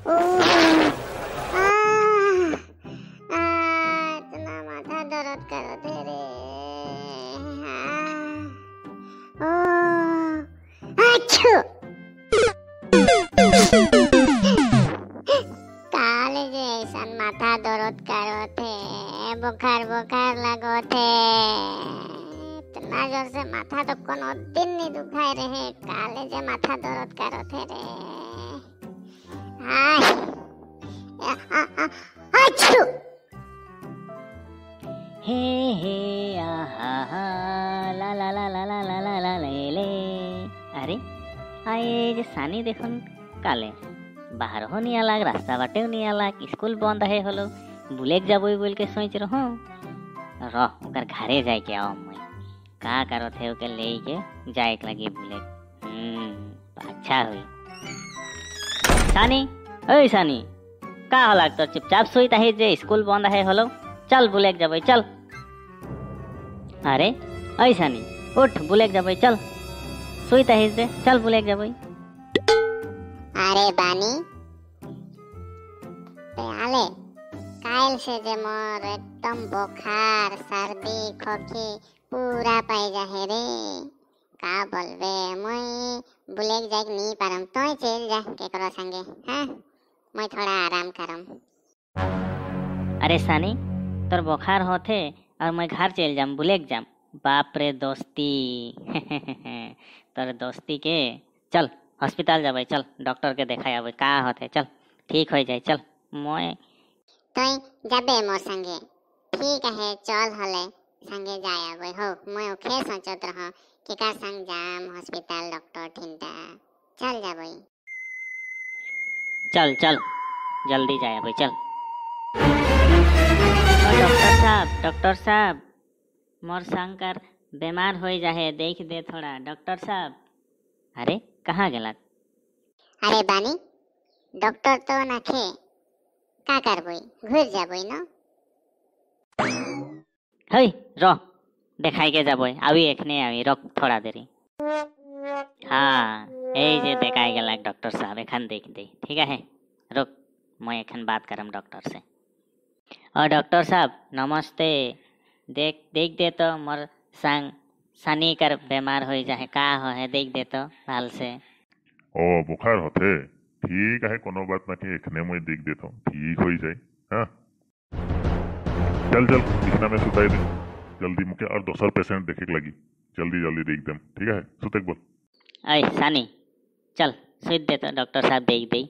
इतना माथा दर्द करो थे रे। काले जे ऐसा माथा दर्द करो थे, बुखार बुखार लगो थे। इतना जोर से माथा तो कोनो दिन नहीं दुखाए रहे। काले जे माथा दर्द करो थे रे। हे हे आहा ला ला ला ला ला ला ला ला ले ले। अरे आए जे सानी देखुन काले बाहर हो नहीं आलाग, रास्ता बाटे नहीं आलाग, स्कूल बंद है हलो, बुलेक जाबो बोल के सोच रहो। रह ओकर घरे जाए के आओ, मैं का करो थे ओके ले के जाए लगी बुलेक। अच्छा हुई। सानी ओए सानी का होला तो चुपचाप सोईता है जे स्कूल बंद है हलो, चल बुलेक जाबो चल। अरे ओए सानी उठ बुलेक जाबो चल, सोईता है जे चल बुलेक जाबो। अरे बानी आले काल से जे मोर एकदम बुखार सर्दी खोखी पूरा पाई जाहे रे। का बोलबे मैं बुलेक जाक नहीं पारम, तो चल जा केकरो संगे। हाँ मैं थोड़ा आराम करम। अरे सानी तोर बुखार होथे और मैं घर चल जाम बुलेक जाम। बाप रे दोस्ती तोर दोस्ती के चल हॉस्पिटल जाबे, चल डॉक्टर के देखाय आबे का होथे, चल ठीक हो जाए चल। मैं तो जाबे मोर संगे, ठीक है चल हले संगे जाय आबे हो। मैं ओखे सोचत रहो कि का संग जाम हॉस्पिटल डॉक्टर ठिनता। चल जाबे चल चल जल्दी जाए आबे चल। डॉक्टर साहब मोर शंकर बीमार हो जाए, देख दे थोड़ा डॉक्टर साहब। अरे कहाँ गेला? अरे बानी डॉक्टर तो नाखे का करबोई, घुर जाबोई न। हई रो देखाई के जाबो, आवी एखने आवी, रोक थोड़ा देरी। हाँ এই যে देखाई गेला डॉक्टर साहब, एखन देख दे ठीक है, रुक मैं एखन बात करम डॉक्टर से। और डॉक्टर साहब नमस्ते, देख दे तो मोर संग सनी कर बीमार हो जाए, का हो है देख दे तो हाल से। ओ बुखार होते ठीक है, कोनो बात ना कि एखने मैं देख देता हूँ, ठीक हो जाए। हाँ चल चल बिछना में सुताई दे जल्दी मुके, और दोसर पेशेंट देखे लगी, जल्दी जल्दी देख देम ठीक है। सुतेक बोल। ऐ सानी चल सुत दे तो डॉक्टर साहब देख दे।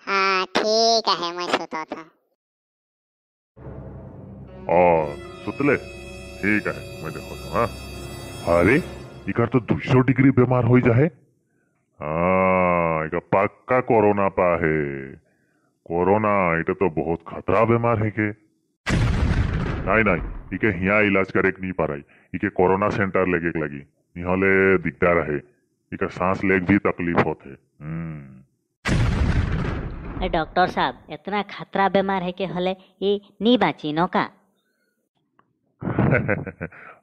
हाँ ठीक है मैं सुता था। और सुतले ठीक है मैं देखो तो। हाँ अरे इकर तो 200 डिग्री बीमार हो जाए। हाँ इका पक्का कोरोना पा है। कोरोना इटा तो बहुत खतरा बीमार है के। नहीं इके हिया इलाज करे नहीं पाराई, इके कोरोना सेंटर लेके लगी, निहले दिखदार है, इका सांस लेक भी तकलीफ होते। डॉक्टर साहब इतना खतरा बीमार है के हले ये नहीं बाची नो का?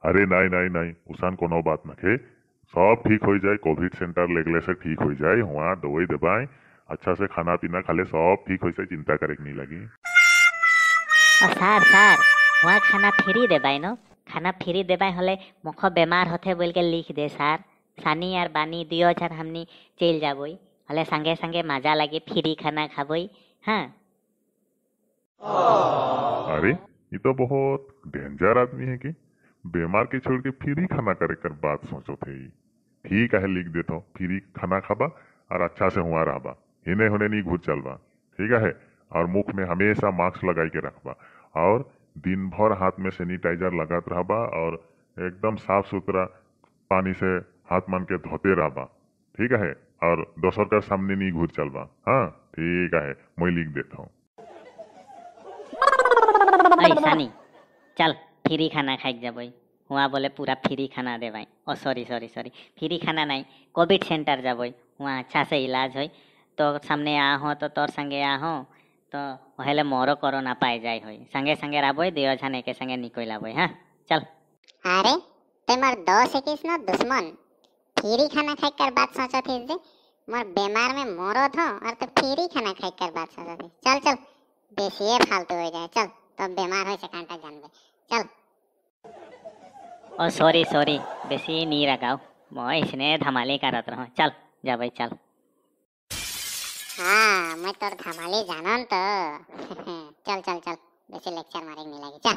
अरे नहीं उसान कोनो बात न के, सब ठीक हो जाए। कोविड सेंटर लेगले से ठीक हो जाए, वहाँ दवाई देवाए, अच्छा से खाना पीना खाले सब ठीक हो जाए, चिंता करे नहीं लगी। सार वहाँ खाना फ्री देबाई न, खाना फ्री देबाई हले मुख बीमार होते बोल के लिख दे सार। सानी और बानी दियो हजार हमनी चल जाबोई, हले संगे संगे मजा लगे फ्री खाना खाबोई। हाँ अरे ये तो बहुत डेंजर आदमी है कि बीमार के छोड़ के फ्री खाना करे कर बात सोचो थे। ठीक है लिख देता हूँ, फ्री खाना खाबा और अच्छा से हुआ रहबा, हिने होने नहीं घुर चलबा ठीक है। और मुख में हमेशा मास्क लगाई के रखबा, और दिन भर हाथ में सैनिटाइजर लगात रहबा, और एकदम साफ सुथरा पानी से हाथ मान के धोते रहबा ठीक है। और दोसर का सामने नहीं घुर चलबा। हाँ ठीक है मैं लिख देता हूँ। सानी चल फ्री खाना खाई जाबोई, वहाँ बोले पूरा फ्री खाना देवाई। ओ सॉरी फ्री खाना नहीं, कोविड सेंटर जाबोई, वहाँ अच्छा से इलाज हो। तो सामने आ हो तो तोर संगे आ हो तो पहले मोरो कोरोना पाई जाए हो, संगे संगे राबोई दियो जाने के संगे निकल आबोई। हाँ चल। अरे तुम्हार दोस्त है किस न दुश्मन, फ्री खाना खाई कर बात सोचो थी जे, मोर बीमार में मोरो थो और तो फ्री खाना खाई कर बात सोचो थी। चल चल बेसी ये फालतू हो जाए, चल तो बीमार हो से कांटा जानबे। चल ओ सॉरी सॉरी, बेसी नी रगाओ, मैं इसने धमाली करत रहो। चल जा भाई चल। हाँ मैं तोर धमाली जानन तो चल चल चल बेसी लेक्चर मारे नहीं लगी, चल।